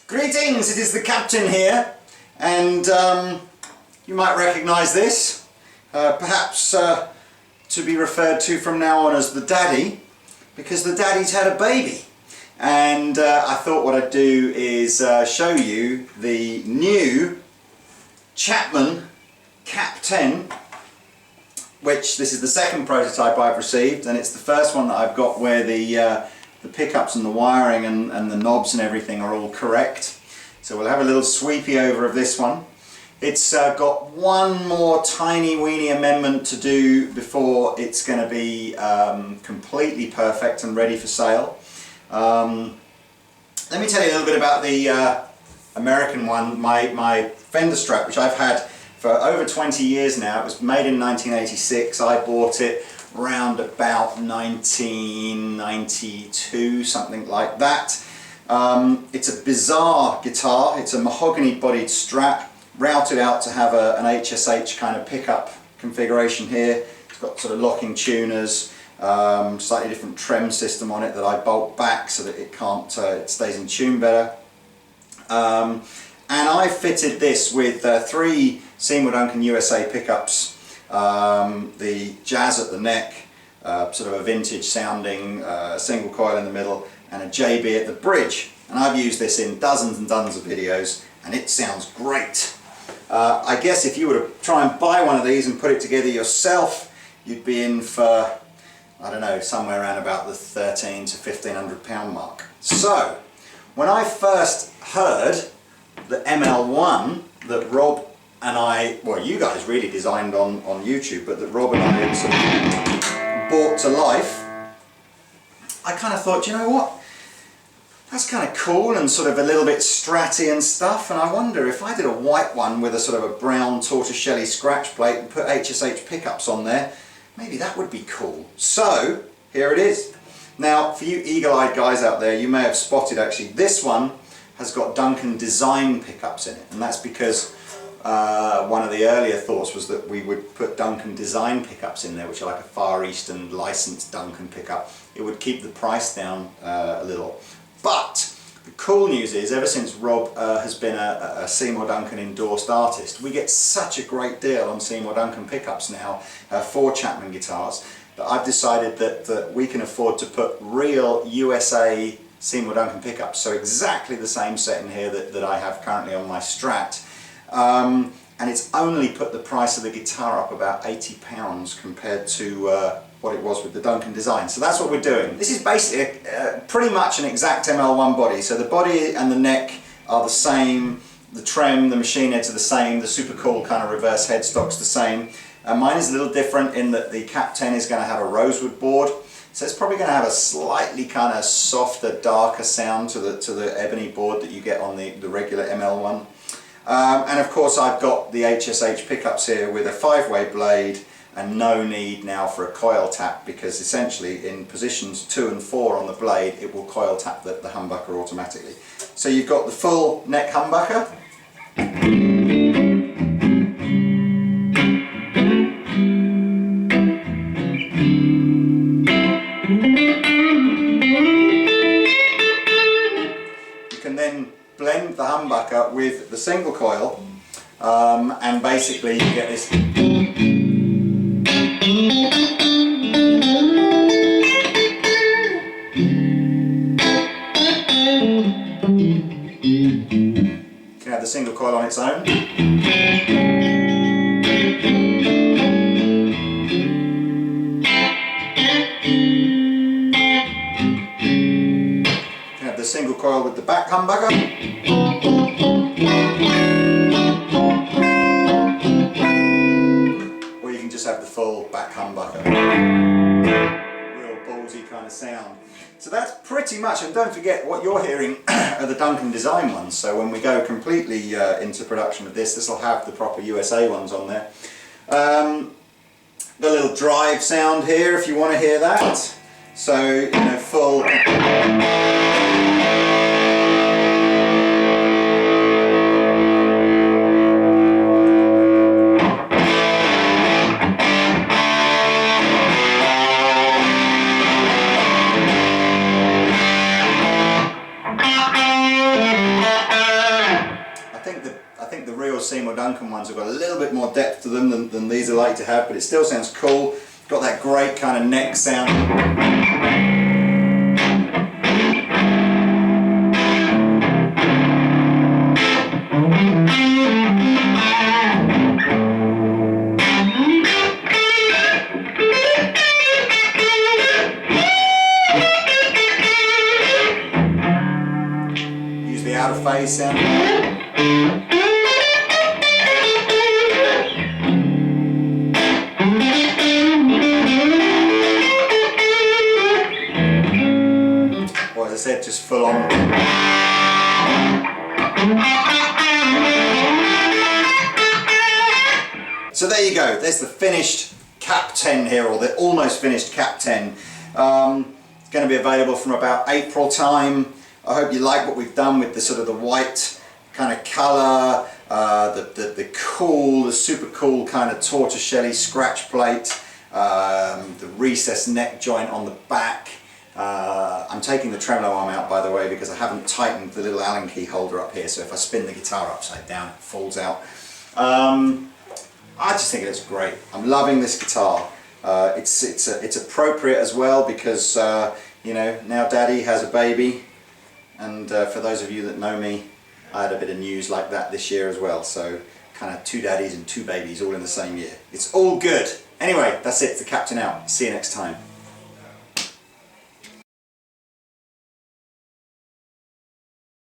Greetings, it is the Captain here, and you might recognise this, perhaps to be referred to from now on as the Daddy, because the Daddy's had a baby. And I thought what I'd do is show you the new Chapman CAP-10, which this is the second prototype I've received, and it's the first one that I've got where the pickups and the wiring and the knobs and everything are all correct. So we'll have a little sweepy over of this one. It's got one more tiny weeny amendment to do before it's going to be completely perfect and ready for sale. Let me tell you a little bit about the American one, my Fender Strat, which I've had for over 20 years now. It was made in 1986. I bought it round about 1992, something like that. It's a bizarre guitar. It's a mahogany bodied Strat, routed out to have an HSH kind of pickup configuration here. It's got sort of locking tuners, slightly different trem system on it that I bolt back so that it stays in tune better. And I fitted this with 3 Seymour Duncan USA pickups, the jazz at the neck, sort of a vintage sounding single coil in the middle, and a JB at the bridge. And I've used this in dozens and dozens of videos, and it sounds great. I guess if you were to try and buy one of these and put it together yourself, you'd be in for, I don't know, somewhere around about the £1,300 to £1,500 mark. So, when I first heard the ML1 that Rob and I, well, you guys really designed on YouTube, but that Rob and I had sort of brought to life, I kind of thought, you know what, that's kind of cool and sort of a little bit stratty and stuff, and I wonder if I did a white one with a sort of a brown tortoiseshell scratch plate and put HSH pickups on there, maybe that would be cool. So, here it is. Now, for you eagle-eyed guys out there, you may have spotted actually this one has got Duncan design pickups in it, and that's because one of the earlier thoughts was that we would put Duncan design pickups in there, which are like a Far Eastern licensed Duncan pickup. It would keep the price down a little. But the cool news is, ever since Rob has been a Seymour Duncan endorsed artist, we get such a great deal on Seymour Duncan pickups now for Chapman guitars, that I've decided that we can afford to put real USA Seymour Duncan pickups. So exactly the same set in here that I have currently on my Strat. And it's only put the price of the guitar up about £80 compared to what it was with the Duncan design. So that's what we're doing. This is basically pretty much an exact ML1 body. So the body and the neck are the same, the trem, the machine heads are the same, the super cool kind of reverse headstock's the same. Mine is a little different in that the CAP-10 is going to have a rosewood board. So it's probably going to have a slightly kind of softer, darker sound to the ebony board that you get on the regular ML1. And of course I've got the HSH pickups here with a 5-way blade and no need now for a coil tap, because essentially in positions 2 and 4 on the blade it will coil tap the humbucker automatically. So you've got the full neck humbucker. You can then blend the humbucker with the single coil, and basically you get this. You can have the single coil on its own. The single coil with the back humbucker. Or you can just have the full back humbucker. Real ballsy kind of sound. So that's pretty much, and don't forget what you're hearing are the Duncan design ones, so when we go completely into production with this will have the proper USA ones on there. The little drive sound here if you want to hear that. So, you know, full. real Seymour Duncan ones have got a little bit more depth to them than these are like to have, but it still sounds cool. Got that great kind of neck sound. Use the out of phase sound. Or as I said, just full on. So there you go, there's the finished CAP-10 here, or the almost finished CAP-10. It's going to be available from about April time. I hope you like what we've done with the sort of the white kind of colour, the super cool kind of tortoiseshell scratch plate, the recessed neck joint on the back. I'm taking the tremolo arm out, by the way, because I haven't tightened the little Allen key holder up here, so if I spin the guitar upside down it falls out. I just think it looks great. I'm loving this guitar. It's appropriate as well because you know, now Daddy has a baby, and for those of you that know me, I had a bit of news like that this year as well, so kind of 2 daddies and 2 babies all in the same year. It's all good. Anyway, that's it, the CAP-10 out. See you next time.